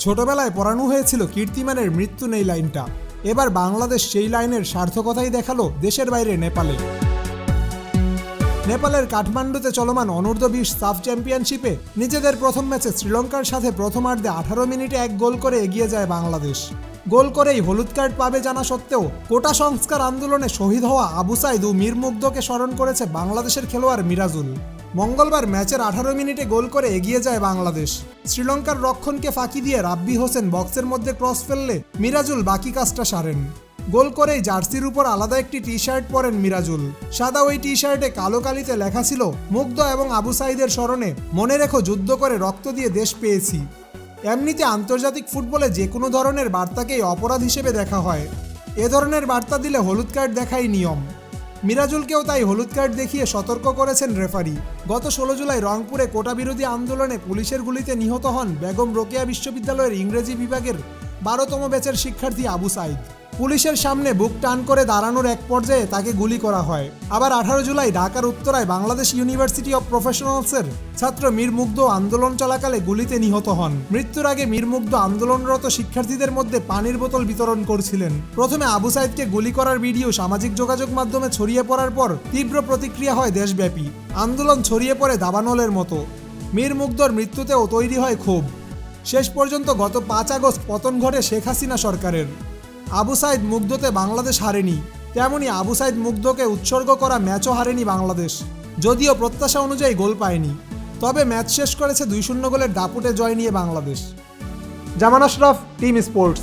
ছোটবেলায় পড়ানো হয়েছিল কীর্তিমানের মৃত্যু নেই লাইনটা। এবার বাংলাদেশ সেই লাইনের সার্থকতাই দেখালো দেশের বাইরে নেপালে। নেপালের কাঠমান্ডুতে চলমান অনূর্ধ্ব-20 সাফ চ্যাম্পিয়নশিপে নিজেদের প্রথম ম্যাচে শ্রীলঙ্কার সাথে প্রথমার্ধে 18 মিনিটে 1 গোল করে এগিয়ে যায় বাংলাদেশ। গোল করেই হলুদ কার্ড পাবে জানা সত্ত্বেও কোটা সংস্কার আন্দোলনে শহীদ হওয়া আবু সাইদ ও মীর মুগ্ধকে স্মরণ করেছে বাংলাদেশের খেলোয়াড় মিরাজুল। মঙ্গলবার ম্যাচের 18 মিনিটে গোল করে এগিয়ে যায় বাংলাদেশ। শ্রীলঙ্কার রক্ষণকে ফাঁকি দিয়ে রাব্বি হোসেন বক্সের মধ্যে ক্রস ফেললে মিরাজুল বাকি কাজটা সারেন। গোল করেই জার্সির উপর আলাদা একটি টি শার্ট পরেন মিরাজুল। সাদা ওই টি শার্টে কালো কালিতে লেখা ছিল মুগ্ধ এবং আবু সাইদের স্মরণে মনে রেখো যুদ্ধ করে রক্ত দিয়ে দেশ পেয়েছি। এমনিতে আন্তর্জাতিক ফুটবলে যে কোনো ধরনের বার্তাকেই অপরাধ হিসেবে দেখা হয়। এ ধরনের বার্তা দিলে হলুদ কার্ড দেখাই নিয়ম। মিরাজুলকেও তাই হলুদ কার্ড দেখিয়ে সতর্ক করেছেন রেফারি। গত 16 জুলাই রংপুরে কোটা বিরোধী আন্দোলনে পুলিশের গুলিতে নিহত হন বেগম রোকেয়া বিশ্ববিদ্যালয়ের ইংরেজি বিভাগের 12তম ব্যাচের শিক্ষার্থী আবু সাইদ। পুলিশের সামনে বুক টান করে দাঁড়ানোর এক পর্যায়ে তাকে গুলি করা হয়। আবার 18 জুলাই ঢাকার উত্তরায় বাংলাদেশ ইউনিভার্সিটি অব প্রফেশনালসের ছাত্র মীর মুগ্ধ আন্দোলন চলাকালে গুলিতে নিহত হন। মৃত্যুর আগে মীর মুগ্ধ আন্দোলনরত শিক্ষার্থীদের মধ্যে পানির বোতল বিতরণ করছিলেন। প্রথমে আবু সাইদকে গুলি করার ভিডিও সামাজিক যোগাযোগ মাধ্যমে ছড়িয়ে পড়ার পর তীব্র প্রতিক্রিয়া হয় দেশব্যাপী। আন্দোলন ছড়িয়ে পড়ে দাবানলের মতো। মীর মুগ্ধর মৃত্যুতেও তৈরি হয় ক্ষোভ। শেষ পর্যন্ত গত 5 আগস্ট পতন ঘটে শেখ হাসিনা সরকারের। আবু সাইদ মুগ্ধতে বাংলাদেশ হারেনি, তেমনি আবু সাইদ মুগ্ধকে উৎসর্গ করা ম্যাচও হারেনি বাংলাদেশ, যদিও প্রত্যাশা অনুযায়ী গোল পায়নি। তবে ম্যাচ শেষ করেছে 2-0 গোলের দাপুটে জয় নিয়ে বাংলাদেশ। জামান আশরাফ, টিম স্পোর্টস।